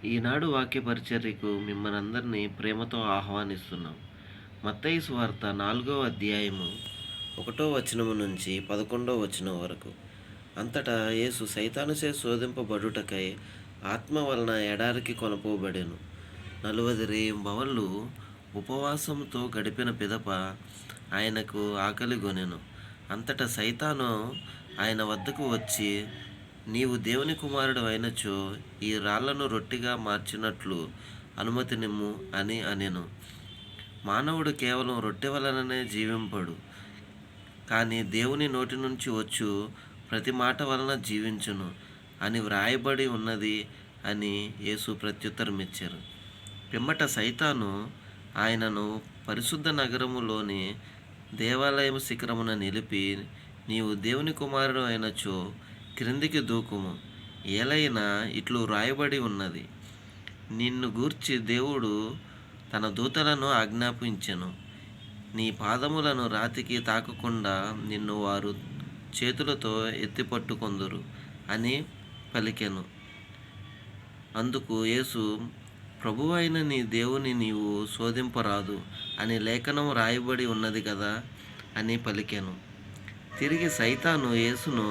ఈనాడు వాక్య పరిచర్యకు మిమ్మల్ని అందరినీ ప్రేమతో ఆహ్వానిస్తున్నాం. మత్తయి సువార్త 4వ అధ్యాయము 1వ వచనము నుంచి 11వ వచనం వరకు. అంతటా యేసు సైతానుచే శోధింపబడుటకై ఆత్మ వలన ఎడారికి కొనుపోబడెను. 40 రేయింబవళ్ళు ఉపవాసంతో గడిపిన పిదప ఆయనకు ఆకలిగొనెను. అంతటా సైతాను ఆయన వద్దకు వచ్చి, నీవు దేవుని కుమారుడు అయినచో ఈ రాళ్లను రొట్టిగా మార్చినట్లు అనుమతినిమ్ము అని అనెను. మానవుడు కేవలం రొట్టె వలననే జీవింపడు, కానీ దేవుని నోటి నుంచి వచ్చు ప్రతి మాట వలన జీవించును అని వ్రాయబడి ఉన్నది అని యేసు ప్రత్యుత్తరమిచ్చారు. పిమ్మట సైతాను ఆయనను పరిశుద్ధ నగరములోని దేవాలయము శిఖరమున నిలిపి, నీవు దేవుని కుమారుడు అయినచో క్రిందికి దూకుము, ఏలైనా ఇట్లు వ్రాయబడి ఉన్నది, నిన్ను గూర్చి దేవుడు తన దూతలను ఆజ్ఞాపించెను, నీ పాదములను రాతికి తాకకుండా నిన్ను వారు చేతులతో ఎత్తిపట్టుకొందురు అని పలికెను. అందుకు యేసు, ప్రభువైన నీ దేవుని నీవు శోధింపరాదు అని లేఖనం రాయబడి ఉన్నది కదా అని పలికెను. తిరిగి సైతాను యేసును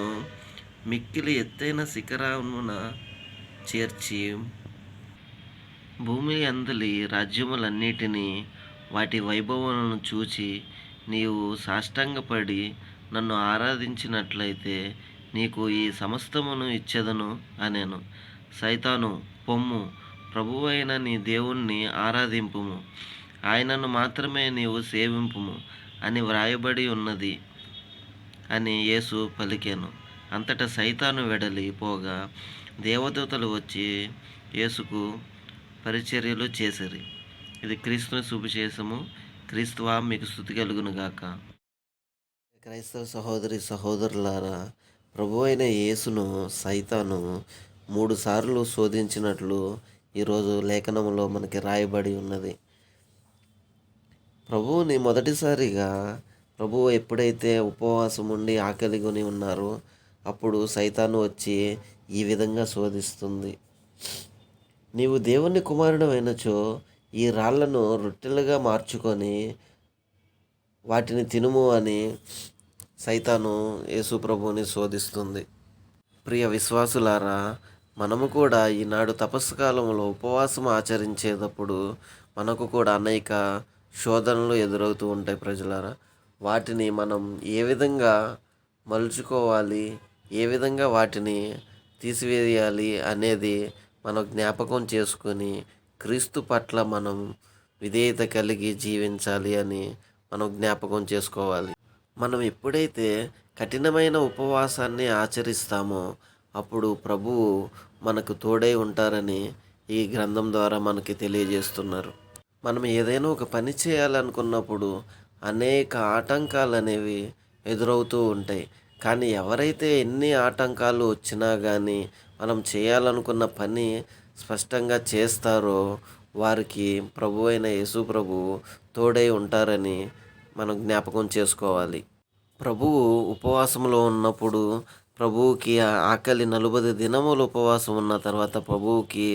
మిక్కిలి ఎత్తైన శిఖరమున చేర్చి, భూమి అందలి రాజ్యములన్నిటినీ వాటి వైభవములను చూచి, నీవు సాష్టాంగపడి నన్ను ఆరాధించినట్లయితే నీకు ఈ సమస్తమును ఇచ్చెదను అనెను. సైతాను, పొమ్ము, ప్రభువైన నీ దేవుణ్ణి ఆరాధింపుము, ఆయనను మాత్రమే నీవు సేవింపుము అని వ్రాయబడి ఉన్నది అని యేసు పలికెను. అంతటా సైతాను వెడలి పోగా దేవదూతలు వచ్చి యేసుకు పరిచర్యలు చేసిరి. ఇది క్రీస్తుని సువిశేషము. క్రీస్తువా మీకు స్తుతి కలుగును గాక. క్రైస్తవ సహోదరి సహోదరులారా, ప్రభువైన యేసును సైతాను 3 సార్లు శోధించినట్లు ఈరోజు లేఖనంలో మనకి రాయబడి ఉన్నది. ప్రభువుని మొదటిసారిగా ప్రభువు ఎప్పుడైతే ఉపవాసం ఉండి ఆకలిగొని ఉన్నారో అప్పుడు సైతాను వచ్చి ఈ విధంగా శోధిస్తుంది. నీవు దేవుని కుమారుడు అయినచో ఈ రాళ్లను రొట్టెలుగా మార్చుకొని వాటిని తినుము అని సైతాను యేసు ప్రభువుని శోధిస్తుంది. ప్రియ విశ్వాసులారా, మనము కూడా ఈనాడు తపస్సు కాలంలో ఉపవాసం ఆచరించేటప్పుడు మనకు కూడా అనేక శోధనలు ఎదురవుతూ ఉంటాయి ప్రజలారా. వాటిని మనం ఏ విధంగా మలుచుకోవాలి, ఏ విధంగా వాటిని తీసివేయాలి అనేది మనం జ్ఞాపకం చేసుకొని క్రీస్తు పట్ల మనం విధేయత కలిగి జీవించాలి అని మనం జ్ఞాపకం చేసుకోవాలి. మనం ఎప్పుడైతే కఠినమైన ఉపవాసాన్ని ఆచరిస్తామో అప్పుడు ప్రభువు మనకు తోడై ఉంటారని ఈ గ్రంథం ద్వారా మనకి తెలియజేస్తున్నారు. మనం ఏదైనా ఒక పని చేయాలనుకున్నప్పుడు అనేక ఆటంకాలు అనేవి ఎదురవుతూ ఉంటాయి. కానీ ఎవరైతే ఎన్ని ఆటంకాలు వచ్చినా కానీ మనం చేయాలనుకున్న పని స్పష్టంగా చేస్తారో వారికి ప్రభువైన యేసు ప్రభువు తోడై ఉంటారని మనం జ్ఞాపకం చేసుకోవాలి. ప్రభువు ఉపవాసంలో ఉన్నప్పుడు ప్రభువుకి ఆకలి 40 దినములు ఉపవాసం ఉన్న తర్వాత ప్రభువుకి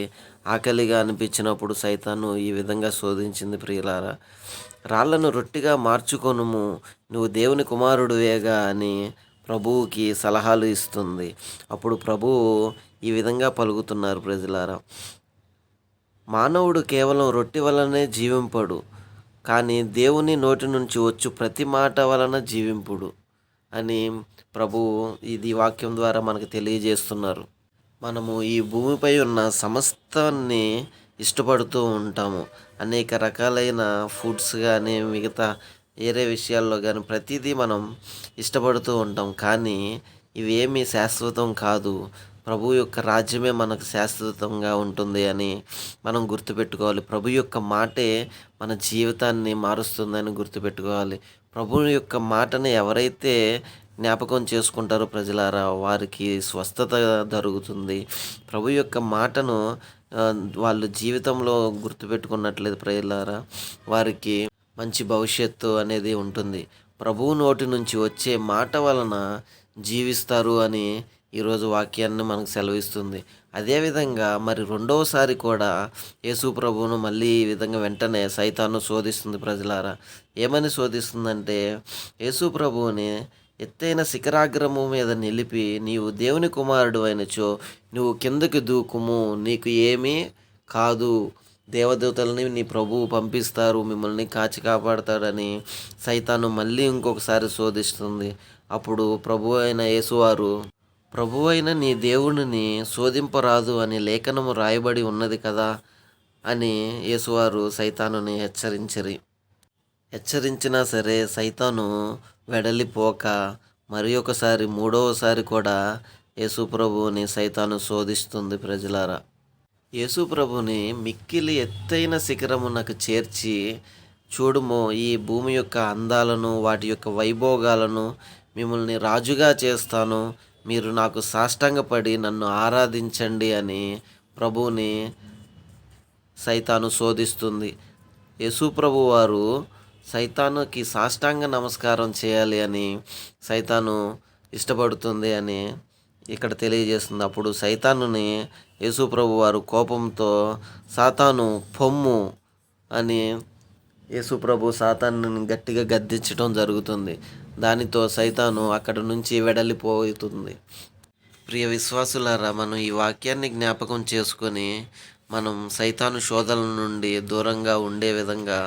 ఆకలిగా అనిపించినప్పుడు సైతాను ఈ విధంగా శోధించింది. ప్రియులారా, రాళ్లను రొట్టిగా మార్చుకొనుము, నువ్వు దేవుని కుమారుడువేగా అని ప్రభువుకి సలహాలు ఇస్తుంది. అప్పుడు ప్రభువు ఈ విధంగా పలుకుతున్నారు. ప్రజలారా, మానవుడు కేవలం రొట్టె వలనే జీవింపడు, కానీ దేవుని నోటి నుంచి వచ్చు ప్రతి మాట వలన జీవింపుడు అని ప్రభువు ఇది వాక్యం ద్వారా మనకు తెలియజేస్తున్నారు. మనము ఈ భూమిపై ఉన్న సమస్తాన్ని ఇష్టపడుతూ ఉంటాము. అనేక రకాలైన ఫుడ్స్ కానీ మిగతా వేరే విషయాల్లో కానీ ప్రతిదీ మనం ఇష్టపడుతూ ఉంటాం. కానీ ఇవేమీ శాశ్వతం కాదు. ప్రభు యొక్క రాజ్యమే మనకు శాశ్వతంగా ఉంటుంది అని మనం గుర్తుపెట్టుకోవాలి. ప్రభు యొక్క మాటే మన జీవితాన్ని మారుస్తుందని గుర్తుపెట్టుకోవాలి. ప్రభు యొక్క మాటని ఎవరైతే జ్ఞాపకం చేసుకుంటారో ప్రజలారా వారికి స్వస్థత జరుగుతుంది. ప్రభు యొక్క మాటను వాళ్ళు జీవితంలో గుర్తుపెట్టుకున్నట్లయితే ప్రజలారా వారికి మంచి భవిష్యత్తు అనేది ఉంటుంది. ప్రభువు నోటి నుంచి వచ్చే మాట వలన జీవిస్తారు అని ఈరోజు వాక్యాన్ని మనకు సెలవిస్తుంది. అదేవిధంగా మరి రెండవసారి కూడా యేసు ప్రభువును మళ్ళీ ఈ విధంగా వెంటనే సైతాను శోధిస్తుంది ప్రజలారా. ఏమని శోధిస్తుందంటే, యేసు ప్రభువుని ఎత్తైన శిఖరాగ్రము మీద నిలిపి, నీవు దేవుని కుమారుడు అయినచో నువ్వు కిందకి దూకుము, నీకు ఏమీ కాదు, దేవదూతల్ని నీ ప్రభువు పంపిస్తారు, మిమ్మల్ని కాచి కాపాడతాడని సైతాను మళ్ళీ ఇంకొకసారి శోధిస్తుంది. అప్పుడు ప్రభువైన నీ దేవునిని శోధింపరాదు అని లేఖనము రాయబడి ఉన్నది కదా అని యేసువారు సైతానుని హెచ్చరించినా సరే సైతాను వెడలిపోక మరి ఒకసారి మూడవసారి కూడా యేసు ప్రభువుని సైతాను శోధిస్తుంది ప్రజలారా. యేసు ప్రభుని మిక్కిలి ఎత్తైన శిఖరమునకు చేర్చి, చూడుమో ఈ భూమి యొక్క అందాలను, వాటి యొక్క వైభోగాలను, మిమ్మల్ని రాజుగా చేస్తాను, మీరు నాకు సాష్టాంగపడి నన్ను ఆరాధించండి అని ప్రభువుని సైతాను శోధిస్తుంది. యేసు ప్రభు వారు సైతానుకి సాష్టాంగ నమస్కారం చేయాలి అని సైతాను ఇష్టపడుతుంది అని ఇక్కడ తెలియజేస్తుంది. అప్పుడు సైతానుని యేసు ప్రభు వారు కోపంతో, సాతాను పొమ్ము అని యేసు ప్రభు సాతానుని గట్టిగా గద్దించడం జరుగుతుంది. దానితో సైతాను అక్కడ నుంచి వెడలిపోతుంది. ప్రియ విశ్వాసులారా, మనం ఈ వాక్యాన్ని జ్ఞాపకం చేసుకొని మనం సైతాను శోధనల నుండి దూరంగా ఉండే విధంగా,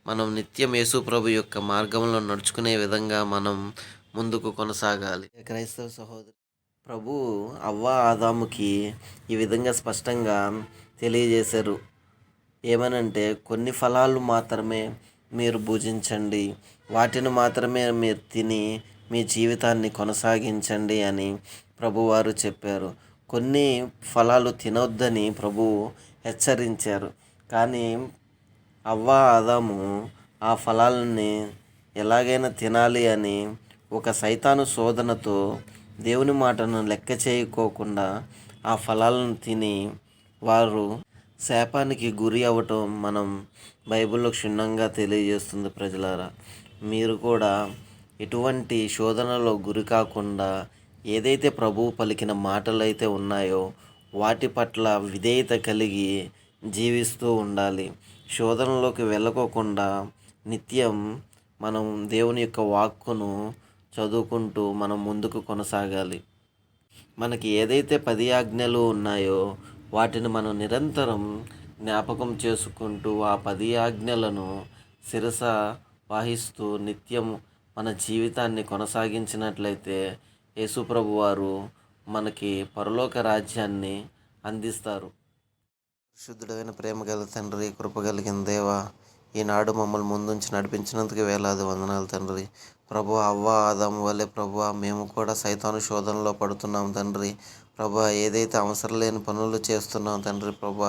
మనం నిత్యం యేసు ప్రభు యొక్క మార్గంలో నడుచుకునే విధంగా మనం ముందుకు కొనసాగాలి. క్రైస్తవ సహోదరు, ప్రభు అవ్వ ఆదాముకి ఈ విధంగా స్పష్టంగా తెలియజేశారు. ఏమనంటే, కొన్ని ఫలాలు మాత్రమే మీరు భుజించండి, వాటిని మాత్రమే మీరు తిని మీ జీవితాన్ని కొనసాగించండి అని ప్రభువారు చెప్పారు. కొన్ని ఫలాలు తినొద్దని ప్రభువు హెచ్చరించారు. కానీ అవ్వ ఆదాము ఆ ఫలాలని ఎలాగైనా తినాలి అని ఒక సైతాను శోధనతో దేవుని మాటను లెక్క చేయకోకుండా ఆ ఫలాలను తిని వారు శాపానికి గురి అవ్వటం మనం బైబిల్లో క్షుణ్ణంగా తెలియజేస్తుంది. ప్రజలారా, మీరు కూడా ఎటువంటి శోధనలో గురి కాకుండా ఏదైతే ప్రభువు పలికిన మాటలు అయితే ఉన్నాయో వాటి పట్ల విధేయత కలిగి జీవిస్తూ ఉండాలి. శోధనలోకి వెళ్ళకోకుండా నిత్యం మనం దేవుని యొక్క వాక్కును చదువుకుంటూ మనం ముందుకు కొనసాగాలి. మనకి ఏదైతే 10 ఆజ్ఞలు ఉన్నాయో వాటిని మనం నిరంతరం జ్ఞాపకం చేసుకుంటూ ఆ 10 ఆజ్ఞలను శిరస వహిస్తూ నిత్యం మన జీవితాన్ని కొనసాగించినట్లయితే యేసుప్రభు వారు మనకి పరలోక రాజ్యాన్ని అందిస్తారు. శుద్ధుడైన ప్రేమ గల తండ్రి, కృప కలిగిన దేవా, ఈనాడు మమ్మల్ని ముందుంచి నడిపించినందుకు వేలాది వందనాలు తండ్రి. ప్రభు అవ్వ ఆదాము వల్లే ప్రభు మేము కూడా సైతాను శోధనలో పడుతున్నాం తండ్రి. ప్రభు ఏదైతే అవసరం లేని పనులు చేస్తున్నాం తండ్రి, ప్రభు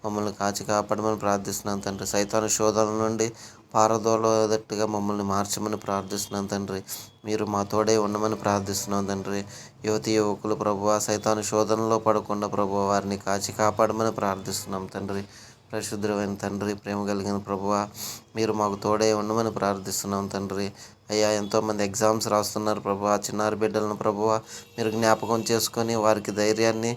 మమ్మల్ని కాచి కాపాడమని ప్రార్థిస్తున్నాం తండ్రి. సైతాను శోధన నుండి పారదోలదట్టుగా మమ్మల్ని మార్చమని ప్రార్థిస్తున్నాం తండ్రి. మీరు మా తోడే ఉండమని ప్రార్థిస్తున్నాం తండ్రి. యువతి యువకులు ప్రభు సైతాను శోధనలో పడకుండా ప్రభు వారిని కాచి కాపాడమని ప్రార్థిస్తున్నాం తండ్రి. పరిశుద్ధమైన తండ్రి, ప్రేమ కలిగిన ప్రభువా, మీరు మాకు తోడే ఉండమని ప్రార్థిస్తున్నాం తండ్రి. అయ్యా, ఎంతోమంది ఎగ్జామ్స్ రాస్తున్నారు ప్రభువా, చిన్నారి బిడ్డలను ప్రభువా మీరు జ్ఞాపకం చేసుకొని వారికి ధైర్యాన్ని